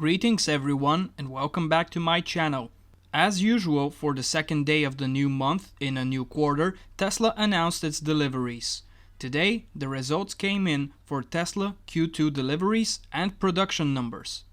Greetings everyone and welcome back to my channel. As usual, for the second day of the new month in a new quarter, Tesla announced its deliveries. Today, the results came in for Tesla Q2 deliveries and production numbers.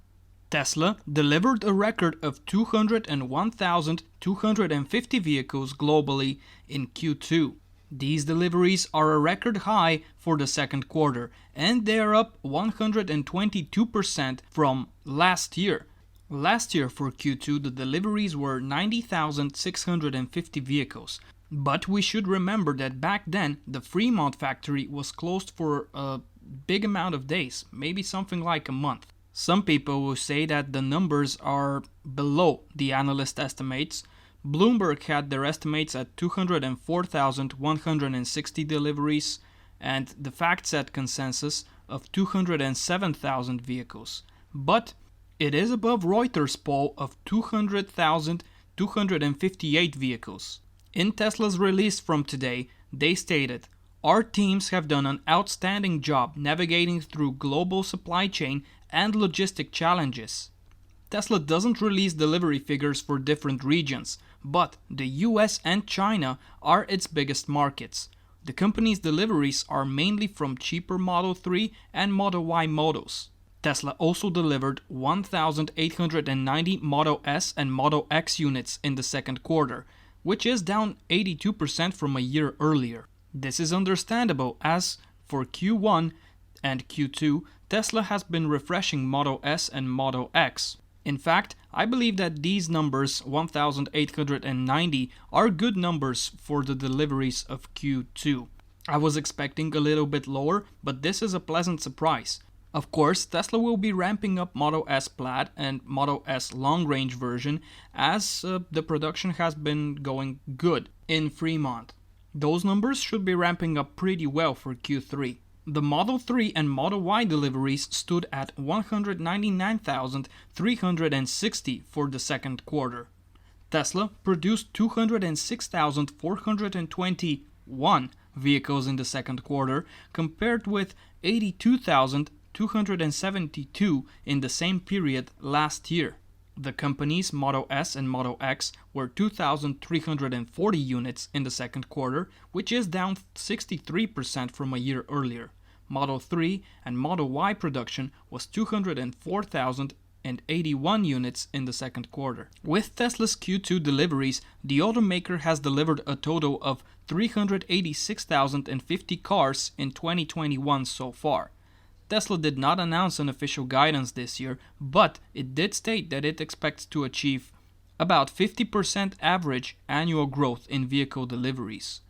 Tesla delivered a record of 201,250 vehicles globally in Q2. These deliveries are a record high for the second quarter, and they are up 122% from last year. Last year for Q2 the deliveries were 90,650 vehicles. But we should remember that back then the Fremont factory was closed for a big amount of days, maybe something like a month. Some people will say that the numbers are below the analyst estimates. Bloomberg had their estimates at 204,160 deliveries and the FactSet consensus of 207,000 vehicles. But it is above Reuters poll of 200,258 vehicles. In Tesla's release from today, they stated, "Our teams have done an outstanding job navigating through global supply chain and logistic challenges." Tesla doesn't release delivery figures for different regions, but the US and China are its biggest markets. The company's deliveries are mainly from cheaper Model 3 and Model Y models. Tesla also delivered 1,890 Model S and Model X units in the second quarter, which is down 82% from a year earlier. This is understandable as, for Q1 and Q2, Tesla has been refreshing Model S and Model X. In fact, I believe that these numbers, 1,890, are good numbers for the deliveries of Q2. I was expecting a little bit lower, but this is a pleasant surprise. Of course, Tesla will be ramping up Model S Plaid and Model S long-range version as the production has been going good in Fremont. Those numbers should be ramping up pretty well for Q3. The Model 3 and Model Y deliveries stood at 199,360 for the second quarter. Tesla produced 206,421 vehicles in the second quarter compared with 82,272 in the same period last year. The company's Model S and Model X were 2,340 units in the second quarter, which is down 63% from a year earlier. Model 3 and Model Y production was 204,081 units in the second quarter. With Tesla's Q2 deliveries, the automaker has delivered a total of 386,050 cars in 2021 so far. Tesla did not announce an official guidance this year, but it did state that it expects to achieve about 50% average annual growth in vehicle deliveries.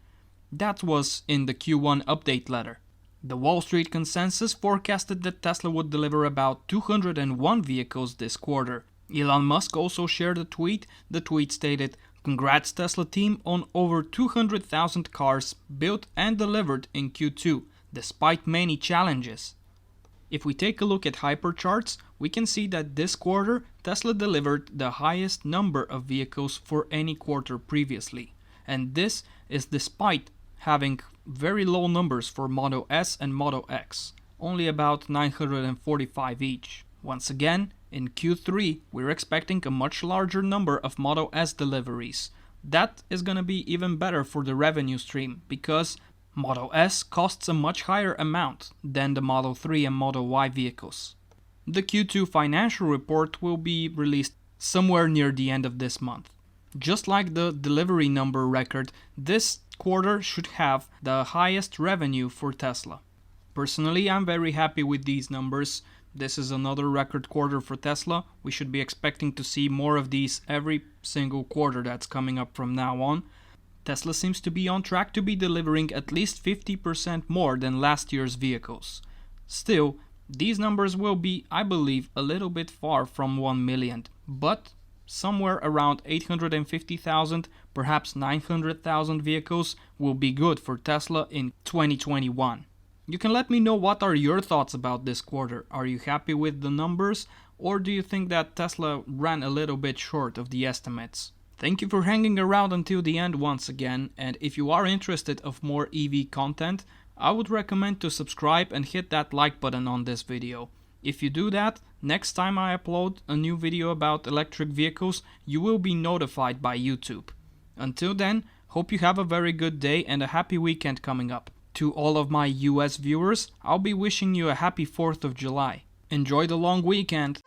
That was in the Q1 update letter. The Wall Street consensus forecasted that Tesla would deliver about 201 vehicles this quarter. Elon Musk also shared a tweet. The tweet stated, "Congrats Tesla team on over 200,000 cars built and delivered in Q2, despite many challenges." If we take a look at hypercharts, we can see that this quarter Tesla delivered the highest number of vehicles for any quarter previously. And this is despite having very low numbers for Model S and Model X, only about 945 each. Once again, in Q3, we're expecting a much larger number of Model S deliveries. That is going to be even better for the revenue stream because Model S costs a much higher amount than the Model 3 and Model Y vehicles. The Q2 financial report will be released somewhere near the end of this month. Just like the delivery number record, this quarter should have the highest revenue for Tesla. Personally, I'm very happy with these numbers. This is another record quarter for Tesla. We should be expecting to see more of these every single quarter that's coming up from now on. Tesla seems to be on track to be delivering at least 50% more than last year's vehicles. Still, these numbers will be, I believe, a little bit far from 1 million, but somewhere around 850,000, perhaps 900,000 vehicles will be good for Tesla in 2021. You can let me know what are your thoughts about this quarter. Are you happy with the numbers, or do you think that Tesla ran a little bit short of the estimates? Thank you for hanging around until the end once again, and if you are interested of more EV content, I would recommend to subscribe and hit that like button on this video. If you do that, next time I upload a new video about electric vehicles, you will be notified by YouTube. Until then, hope you have a very good day and a happy weekend coming up. To all of my US viewers, I'll be wishing you a happy 4th of July. Enjoy the long weekend!